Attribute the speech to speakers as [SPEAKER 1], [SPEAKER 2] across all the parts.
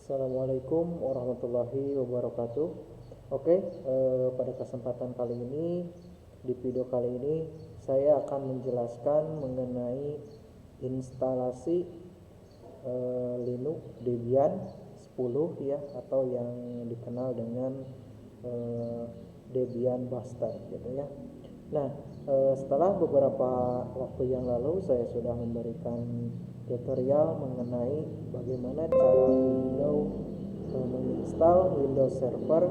[SPEAKER 1] Assalamualaikum warahmatullahi wabarakatuh. Oke, pada kesempatan kali ini, di video kali ini, saya akan menjelaskan mengenai instalasi Linux Debian 10 ya, atau yang dikenal dengan Debian Bastard gitu ya. Nah, setelah beberapa waktu yang lalu saya sudah memberikan tutorial mengenai bagaimana cara menginstal Windows Server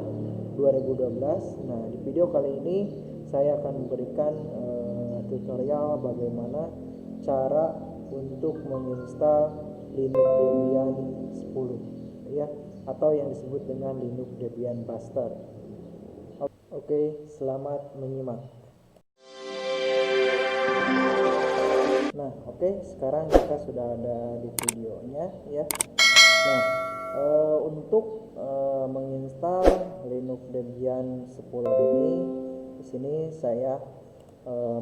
[SPEAKER 1] 2012. Nah, di video kali ini saya akan memberikan tutorial bagaimana cara untuk menginstal Linux Debian 10 ya, atau yang disebut dengan Linux Debian Bastard. Oke, selamat menyimak. Nah, oke, sekarang kita sudah ada di videonya ya. Nah, untuk menginstal Linux Debian 10 ini, di sini saya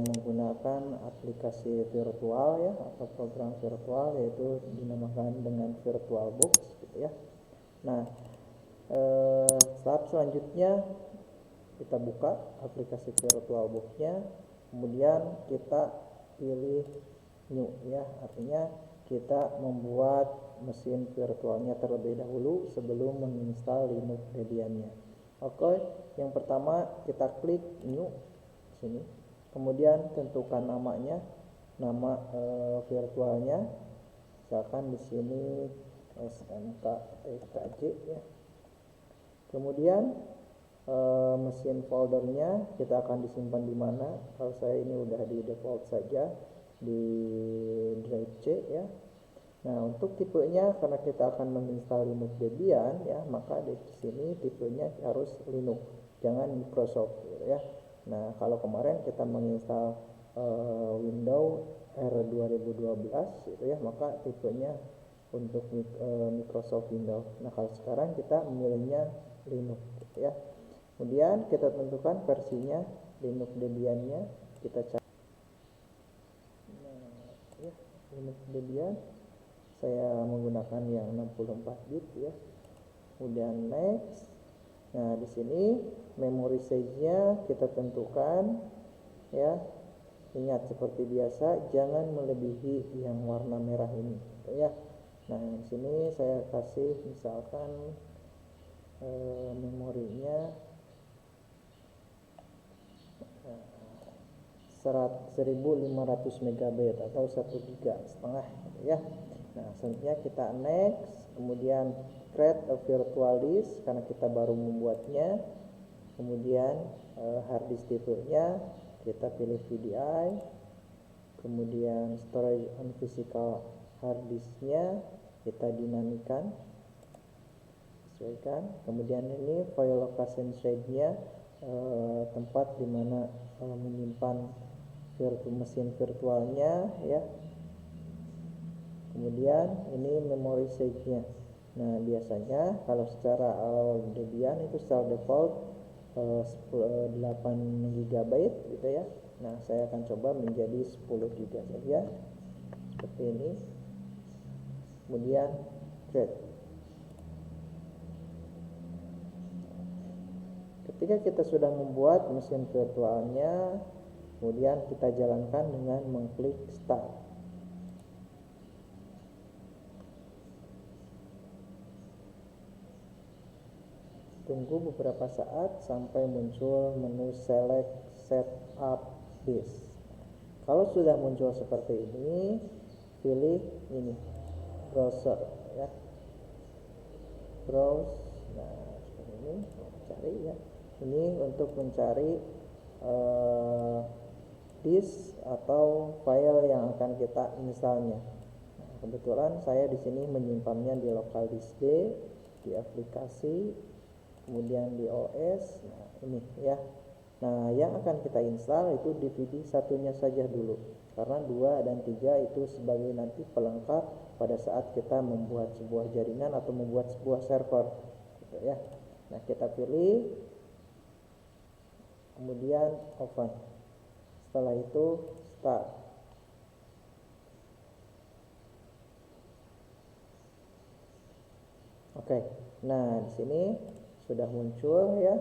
[SPEAKER 1] menggunakan aplikasi virtual ya, atau program virtual, yaitu dinamakan dengan VirtualBox gitu ya. Nah, tahap selanjutnya kita buka aplikasi VirtualBox-nya, kemudian kita pilih new ya, artinya kita membuat mesin virtualnya terlebih dahulu sebelum menginstal Linux Debian-nya. Oke, yang pertama kita klik new sini, kemudian tentukan namanya, nama virtualnya, misalkan di sini SMK ya. Kemudian mesin foldernya kita akan disimpan di mana. Kalau saya ini udah di default saja di drive C ya. Nah, untuk tipenya, karena kita akan menginstal Linux Debian ya, maka di sini tipenya harus Linux, jangan Microsoft gitu ya. Nah, kalau kemarin kita menginstal Windows R2012 gitu ya, maka tipenya untuk Microsoft Windows. Nah, kalau sekarang kita memilihnya Linux gitu ya. Kemudian kita tentukan versinya Linux Debian-nya, kita cari ya, Linux Debian saya menggunakan yang 64 bit ya. Kemudian next. Nah, di sini memory size-nya kita tentukan ya. Ingat, seperti biasa jangan melebihi yang warna merah ini gitu ya. Nah, di sini saya kasih misalkan memorinya 1500 MB atau 1 giga setengah gitu ya. Nah, selanjutnya kita next, kemudian create a virtual disk karena kita baru membuatnya. Kemudian hard disk tipenya kita pilih VDI. Kemudian storage on physical hard disknya kita dinamikan, sesuaikan. Kemudian ini file location site-nya, tempat dimana menyimpan mesin virtualnya ya. Kemudian ini memory size-nya. Nah, biasanya kalau secara Debian itu secara default 8 GB gitu ya. Nah, saya akan coba menjadi 10 GB saja seperti ini. Kemudian create. Ketika kita sudah membuat mesin virtualnya, kemudian kita jalankan dengan mengklik start. Tunggu beberapa saat sampai muncul menu select setup disk. Kalau sudah muncul seperti ini, pilih ini browser ya. Browse. Nah, seperti ini cari ya. Ini untuk mencari disk atau file yang akan kita instalnya. Nah, kebetulan saya di sini menyimpannya di local disk D, di aplikasi, kemudian di OS. Nah, ini ya. Nah, yang akan kita install itu DVD satunya saja dulu, karena 2 dan 3 itu sebagai nanti pelengkap pada saat kita membuat sebuah jaringan atau membuat sebuah server gitu ya. Nah, kita pilih, kemudian open. Setelah itu start. Oke. Nah, di sini sudah muncul ya.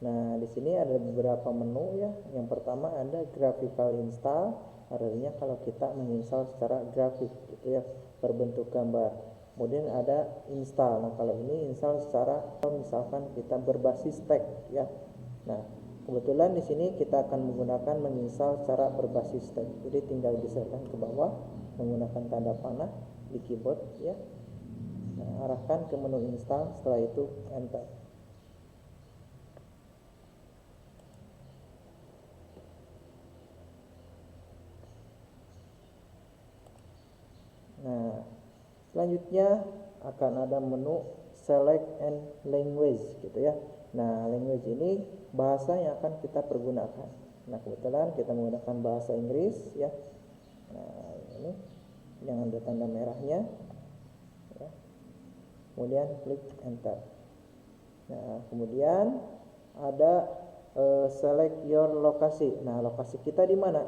[SPEAKER 1] Nah, di sini ada beberapa menu ya. Yang pertama ada graphical install, artinya kalau kita menginstal secara grafik gitu ya, berbentuk gambar. Kemudian ada install. Nah, kalau ini install secara misalkan kita berbasis teks ya. Nah, kebetulan di sini kita akan menggunakan menginstal secara berbasis teks. Jadi tinggal geserkan ke bawah menggunakan tanda panah di keyboard ya. Nah, arahkan ke menu install, setelah itu enter. Nah, selanjutnya akan ada menu select and language gitu ya. Nah, language ini bahasa yang akan kita pergunakan. Nah, kebetulan kita menggunakan bahasa Inggris ya. Nah, ini yang ada tanda merahnya ya. Kemudian klik enter. Nah, kemudian ada select your lokasi. Nah, lokasi kita di mana?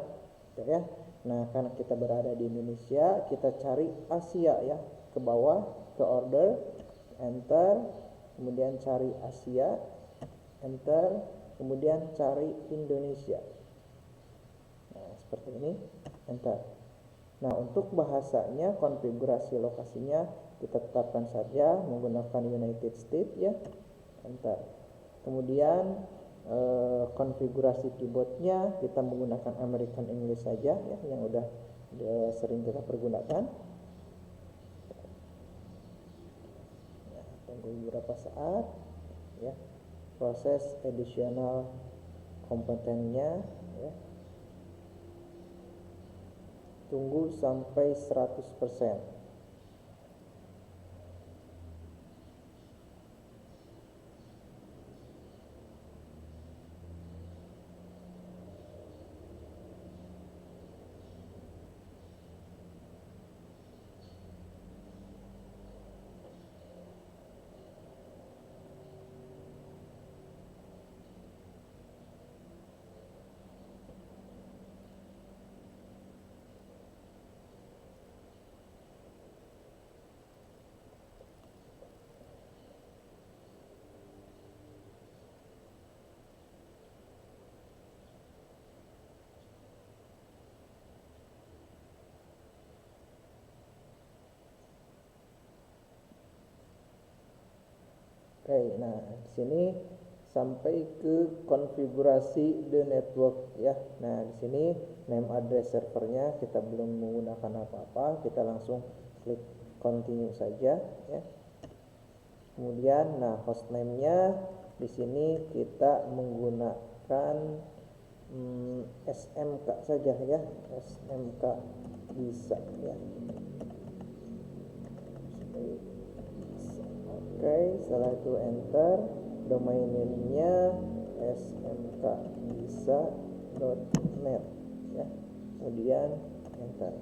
[SPEAKER 1] Gitu ya. Nah, karena kita berada di Indonesia, kita cari Asia ya, ke bawah, ke order, enter, kemudian cari Asia, enter, kemudian cari Indonesia. Nah, seperti ini, enter. Nah, untuk bahasanya, konfigurasi lokasinya kita tetapkan saja menggunakan United States ya, enter. Kemudian konfigurasi keyboardnya kita menggunakan American English saja ya, yang udah sering kita pergunakan. Nah, tunggu beberapa saat ya, proses additional komponennya ya, tunggu sampai 100%. Oke, nah di sini sampai ke konfigurasi the network ya. Nah, di sini name address servernya kita belum menggunakan apa-apa, kita langsung klik continue saja ya. Kemudian nah hostname-nya di sini kita menggunakan SMK saja ya. SMK bisa ya. Oke, setelah itu enter. Domain name-nya smkbisa.net ya. Kemudian enter.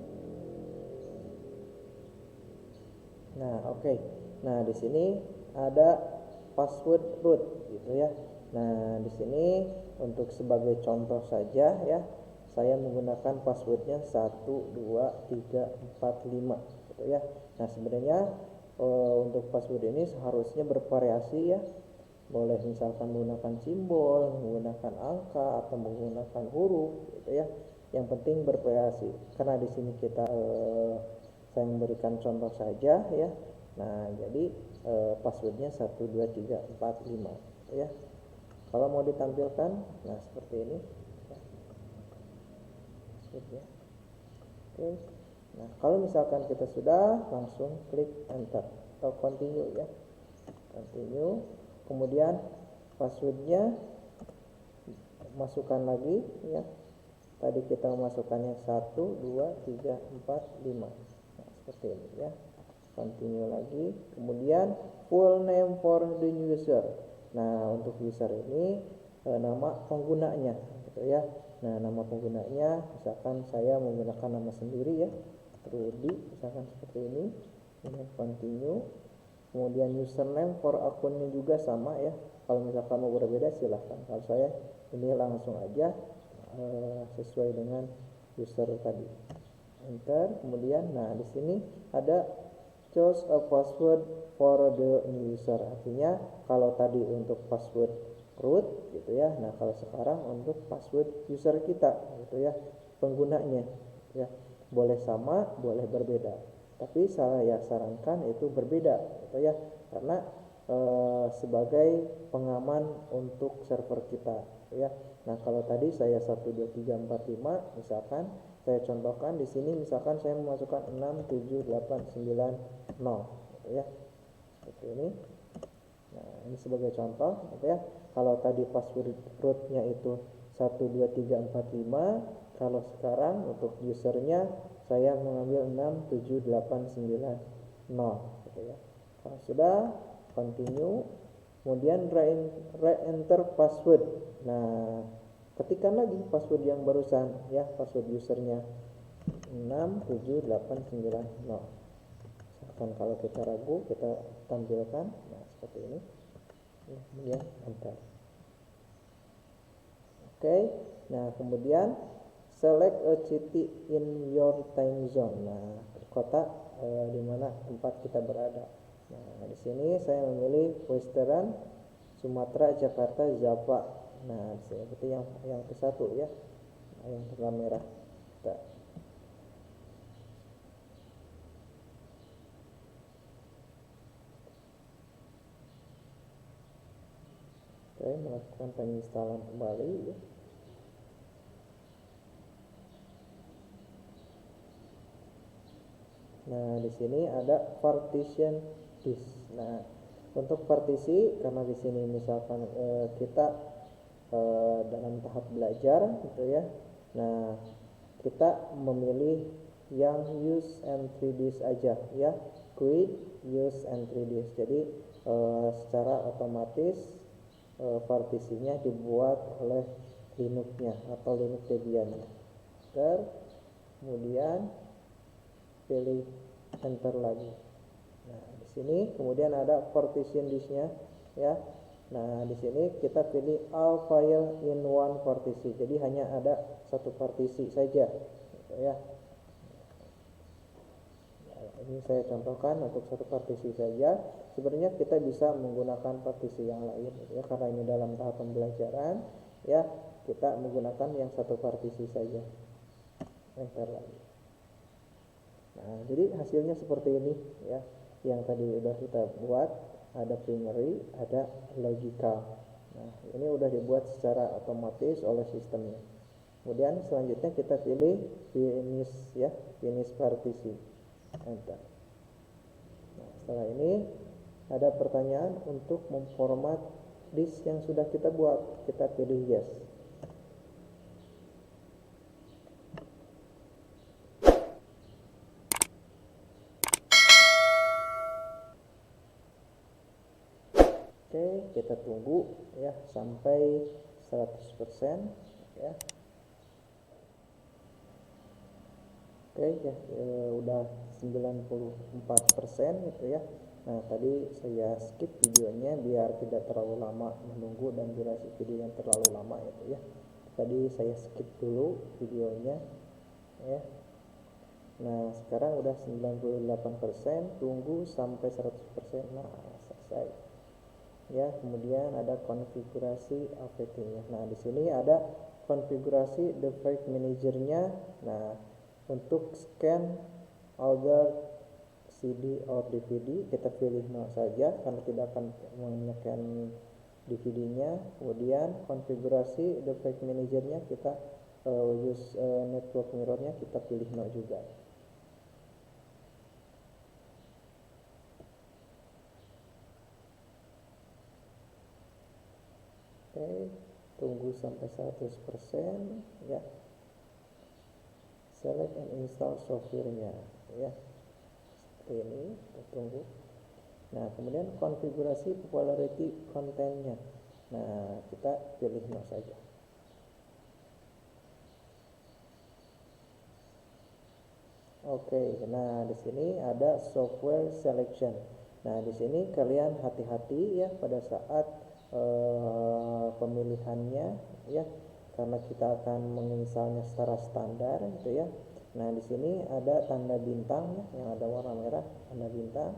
[SPEAKER 1] Nah, oke. Nah, di sini ada password root gitu ya. Nah, di sini untuk sebagai contoh saja ya, saya menggunakan passwordnya 12345 gitu ya. Nah, sebenarnya untuk password ini seharusnya bervariasi ya. Boleh misalkan menggunakan simbol, menggunakan angka, atau menggunakan huruf gitu ya. Yang penting bervariasi. Karena di sini kita saya memberikan contoh saja ya. Nah, jadi passwordnya 12345 gitu ya. Kalau mau ditampilkan, nah seperti ini ya. Passwordnya. Oke. Nah, kalau misalkan kita sudah, langsung klik enter atau continue ya. Continue. Kemudian passwordnya masukkan lagi ya. Tadi kita memasukkannya 1 2 3 4 5. Nah, seperti ini ya. Continue lagi. Kemudian full name for the user. Nah, untuk user ini nama penggunanya gitu ya. Nah, nama penggunanya misalkan saya menggunakan nama sendiri ya, Rudy misalkan seperti ini. Kemudian continue. Kemudian username for akunnya juga sama ya. Kalau misalkan mau berbeda silahkan. Kalau saya ini langsung aja sesuai dengan user tadi. Enter. Kemudian nah di sini ada choose a password for the new user. Artinya kalau tadi untuk password root gitu ya, nah kalau sekarang untuk password user kita gitu ya, penggunanya ya, boleh sama boleh berbeda, tapi saya sarankan itu berbeda gitu ya, karena sebagai pengaman untuk server kita ya. Nah kalau tadi saya 12345 misalkan saya contohkan di sini, misalkan saya memasukkan 67890 gitu ya, seperti ini. Nah ini sebagai contoh gitu ya. Kalau tadi password rootnya itu 12345, kalau sekarang untuk usernya saya mengambil 67890 gitu ya. Kalau sudah, continue, kemudian re-enter password. Nah ketikkan lagi password yang barusan ya, password usernya 67890. Misalkan kalau kita ragu, kita tampilkan nah seperti ini, kemudian enter. Oke, nah kemudian select a city in your time zone. Nah kota di mana tempat kita berada. Nah di sini saya memilih Western, Sumatera, Jakarta, Java. Nah di sini berarti yang ke satu ya, nah, yang warna merah. Kita melakukan penginstalan kembali ya. Nah di sini ada partition disk. Nah untuk partisi, karena di sini misalkan kita dalam tahap belajar gitu ya, nah kita memilih yang use entry disk aja ya, quick use entry disk. Jadi secara otomatis partisinya dibuat oleh Linux-nya atau Linux Debian-nya. Kemudian pilih enter lagi. Nah di sini kemudian ada partition disk-nya ya. Nah di sini kita pilih all file in one partisi, jadi hanya ada satu partisi saja gitu ya. Nah, ini saya contohkan untuk satu partisi saja. Sebenarnya kita bisa menggunakan partisi yang lain gitu ya, karena ini dalam tahap pembelajaran ya, kita menggunakan yang satu partisi saja. Enter lagi. Nah jadi hasilnya seperti ini ya, yang tadi udah kita buat, ada primary, ada logical. Nah ini udah dibuat secara otomatis oleh sistemnya. Kemudian selanjutnya kita pilih finish ya, finish partisi, enter. Nah setelah ini ada pertanyaan untuk memformat disk yang sudah kita buat, kita pilih yes. Oke, kita tunggu ya sampai 100% ya. Oke ya, udah 94% gitu ya. Nah tadi saya skip videonya biar tidak terlalu lama menunggu dan durasi video yang terlalu lama itu ya. Tadi saya skip dulu videonya ya. Nah sekarang udah 98%, tunggu sampai 100%. Nah selesai ya. Kemudian ada konfigurasi APT-nya. Nah di sini ada konfigurasi device manager-nya. Nah untuk scan other CD or DVD kita pilih no saja karena tidak akan menycan DVD-nya. Kemudian konfigurasi device manager-nya kita use network mirror-nya kita pilih no juga. Oke, tunggu sampai 100% ya. Select and install software-nya ya. Seperti ini, kita tunggu. Nah, kemudian konfigurasi popularity kontennya. Nah, kita pilih no saja. Oke, nah di sini ada software selection. Nah, di sini kalian hati-hati ya pada saat pemilihannya ya, karena kita akan menginstalnya secara standar gitu ya. Nah, di sini ada tanda bintang ya, yang ada warna merah, tanda bintang.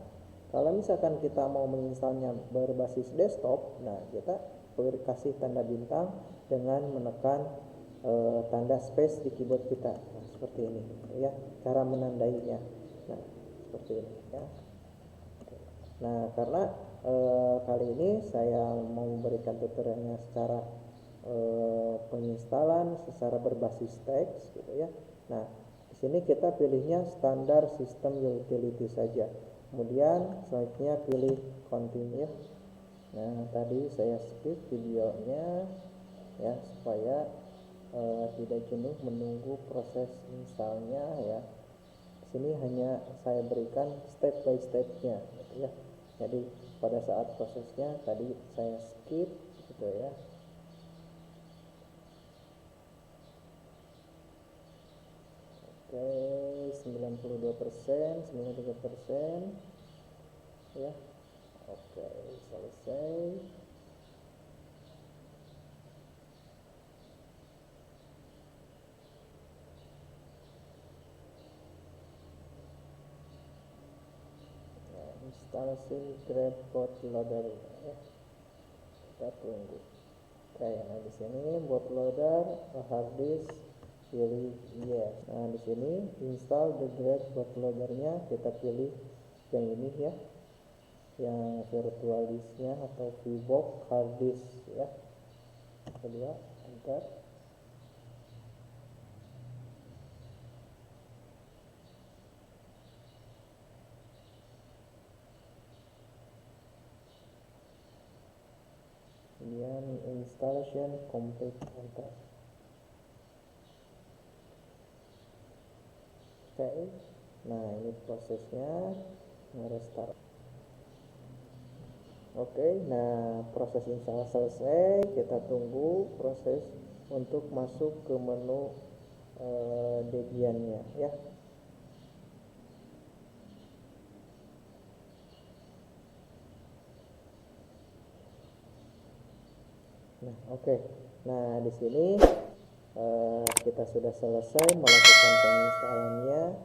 [SPEAKER 1] Kalau misalkan kita mau menginstalnya berbasis desktop, nah kita kasih tanda bintang dengan menekan tanda space di keyboard kita. Nah, seperti ini ya, cara menandainya. Nah, seperti ini ya. Nah, karena kali ini saya mau memberikan tutorialnya secara penginstalan secara berbasis teks gitu ya. Nah, di sini kita pilihnya standar sistem utility saja. Kemudian selanjutnya pilih continue. Nah, tadi saya skip videonya ya supaya tidak jenuh menunggu proses installnya ya. Di sini hanya saya berikan step by stepnya gitu ya. Jadi pada saat prosesnya tadi saya skip gitu ya. Oke, 92%, 93% ya. Oke, selesai. Nah, instalasi Grab bootloader ya. Kita tunggu. Oke, nah di sini bootloader hard disk pilih yes. Nah, di sini install the Grab bootloadernya kita pilih yang ini ya, yang virtual disknya atau VBox hard disk ya. Kedua, enter. Kemudian installation complete, enter. Oke, nah ini prosesnya nge-restart. Oke, nah proses install selesai, kita tunggu proses untuk masuk ke menu Debian-nya ya. Nah, oke. Nah, di sini kita sudah selesai melakukan penginstalannya.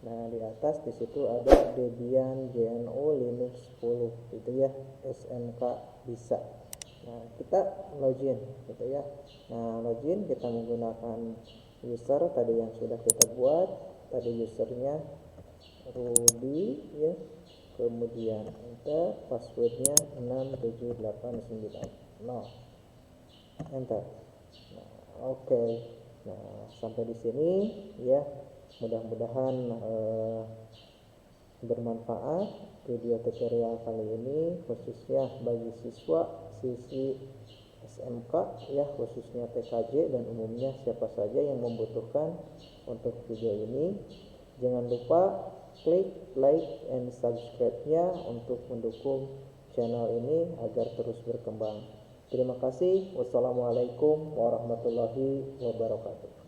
[SPEAKER 1] Nah, di atas di situ ada Debian GNU Linux 10 gitu ya, SMK bisa. Nah, kita login gitu ya. Nah, login kita menggunakan user tadi yang sudah kita buat. Tadi usernya Rudy ya. Kemudian enter, passwordnya 67890. Enter. Nah, oke. Nah, sampai di sini ya. Mudah-mudahan bermanfaat video tutorial kali ini khususnya bagi siswi SMK ya, khususnya TKJ dan umumnya siapa saja yang membutuhkan untuk video ini. Jangan lupa klik like and subscribe-nya untuk mendukung channel ini agar terus berkembang. Terima kasih. Wassalamualaikum warahmatullahi wabarakatuh.